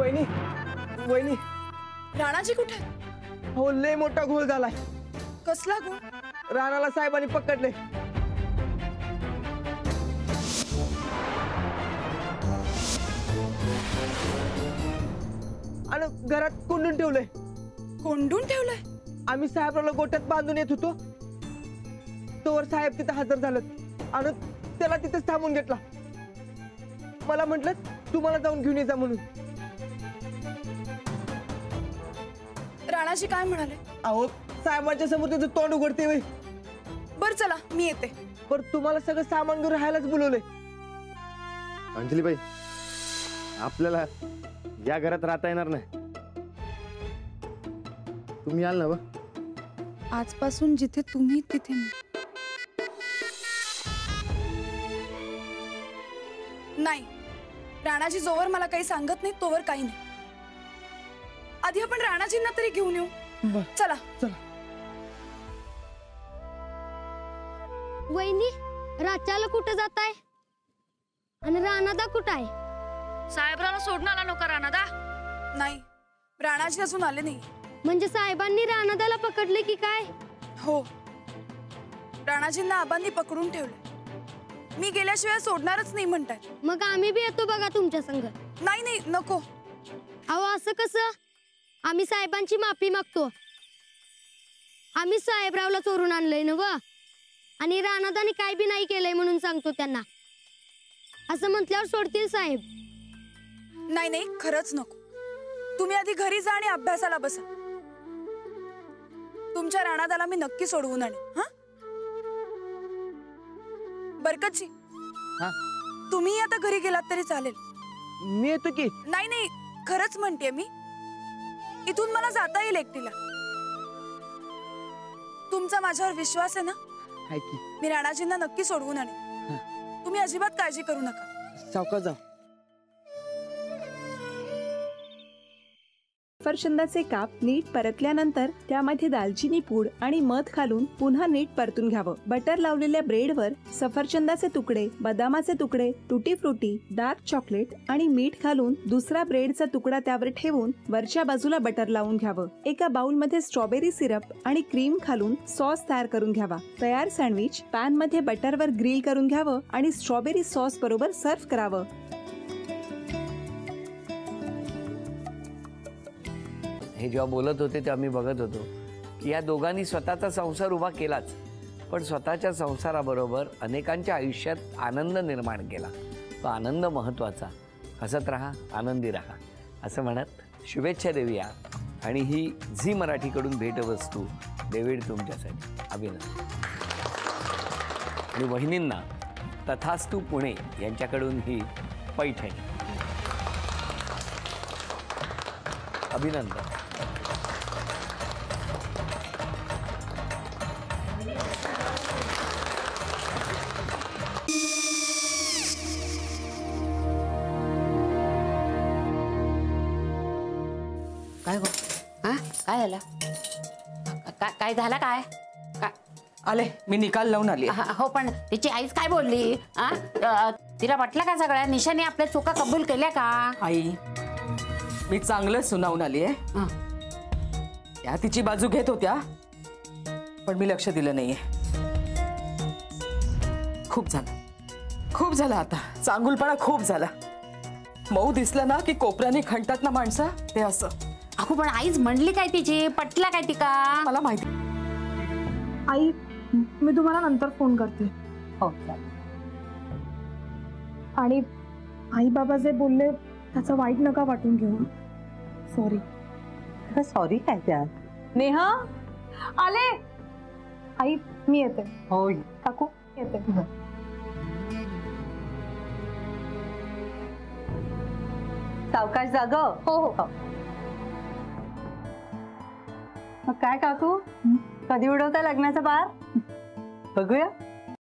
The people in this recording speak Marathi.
वहिनी वहिनी राणाजी कुठे? हो लय मोठा घोळ झालाय. कसला घोळ? राणाला साहेबांनी पकडले. आणि घरात कोंडून ठेवलंय. कोंडून ठेवलंय? आम्ही साहेबाला गोट्यात बांधून येत होतो तोवर साहेब तिथे हजर झालेत आणि त्याला तिथेच थांबून घेतला. मला म्हटलं तुम्हाला जाऊन घेऊन ये जा म्हणून. राणाजी काय म्हणाले? अहो साहेबांच्या समोर त्याचं तोंड उघडते वय. बर चला मी येते. पर तुम्हाला सगळं सामान घेऊन राहायलाच बोलवलंय. अंजलीबाई आपल्याला या घरात राहता येणार नाही. तुम्ही याल ना बा? आजपासून जिथे तुम्ही तिथे मी. नाही, राणाजी जोवर मला काही सांगत नाही तोवर काही नाही. आधी आपण राणाजींना तरी घेऊन येऊ. चला चला. वहिनी राच्याला कुठे जाताय? आणि राणादा कुठं आहे? साहेबराला सोडून आला नका राणादा? नाही, राणाजी अजून आले नाही. म्हणजे साहेबांनी राणादाला पकडले की काय? हो, राणाजींना आबांनी पकडून ठेवले. मी गेल्याशिवाय सोडणारच नाही म्हणतात. मग आम्ही बी येतो बघा तुमच्या संग. नाही नाही नको. अहो असं कसं? आम्ही साहेबांची माफी मागतो. आम्ही साहेबरावला चोरून आणलंय ना व, आणि राणादाने काय बी नाही केलंय म्हणून सांगतो त्यांना. असं म्हटल्यावर सोडतील साहेब? नाही नाही खरंच नको. तुम्ही आधी घरी जा आणि अभ्यासाला बसा. तुमच्या राणादाला मी नक्की सोडवून आणेन. हा बरकतजी, तुम्ही आता घरी गेलात तरी चालेल. मी येतो की. नाही नाही खरंच म्हणते मी, इथून मला जाता येईल एकटीला. तुमचा माझ्यावर विश्वास आहे ना? हाय की. मी राणाजींना नक्की सोडवून आणेन. तुम्ही अजिबात काळजी करू नका. सावकाश जा. सफरचंदाचे काप नीट परतल्यानंतर त्यामध्ये दालचिनी पूड आणि मध घालून पुन्हा नीट परतून घ्यावं. बटर लावलेल्या ब्रेडवर सफरचंदाचे तुकडे, बदामाचे तुकडे, टुटी फ्रुटी, डार्क चॉकलेट आणि मीठ घालून दुसरा ब्रेडचा तुकडा त्यावर ठेवून वरच्या बाजूला बटर लावून घ्यावं. एका बाउलमध्ये स्ट्रॉबेरी सिरप आणि क्रीम घालून सॉस तयार करून घ्यावा. तयार सँडविच पॅन मध्ये बटरवर ग्रिल करून घ्यावं आणि स्ट्रॉबेरी सॉस बरोबर सर्व्ह करावं. हे जेव्हा बोलत होते तेव्हा मी बघत होतो की या दोघांनी स्वतःचा संसार उभा केलाच, पण स्वतःच्या संसाराबरोबर अनेकांच्या आयुष्यात आनंद निर्माण केला. तो आनंद महत्त्वाचा. हसत राहा, आनंदी राहा असं म्हणत शुभेच्छा देऊया. आणि ही झी मराठीकडून भेटवस्तू डेव्हिड तुमच्यासाठी. अभिनंदन. आणि वहिनींना तथास्तू पुणे यांच्याकडून ही पैठणी. अभिनंदन. काय गो? हा काय झालं? काय झालं? काय आले मी निकाल लावून आली. हो पण तिची आईच काय बोलली? तिला वाटलं का सगळ्या निशाने आपल्या चुका कबूल केल्या का? आई मी चांगलं सुनावून आली आहे. त्या तिची बाजू घेत होत्या पण मी लक्ष दिलं नाहीये. खूप झालं आता. चांगुलपणा खूप झाला. मऊ दिसलं ना की कोपऱ्याने खणतात ना माणसं, ते असं. अगो पण आईच म्हणली काय तिची? पटला काय तिका? मला माहिती. आई मी तुम्हाला नंतर फोन करते. हो. आणि आई बाबा जे बोलले त्याचं वाईट नका वाटून घेऊ. सॉरी. सॉरी काय त्यात? नेहा आले. आई मी येते. हो काकू येते. सावकाश जाग. हो हो. मग काय काकू, कधी उडवता लग्नाचा बार? बघूया.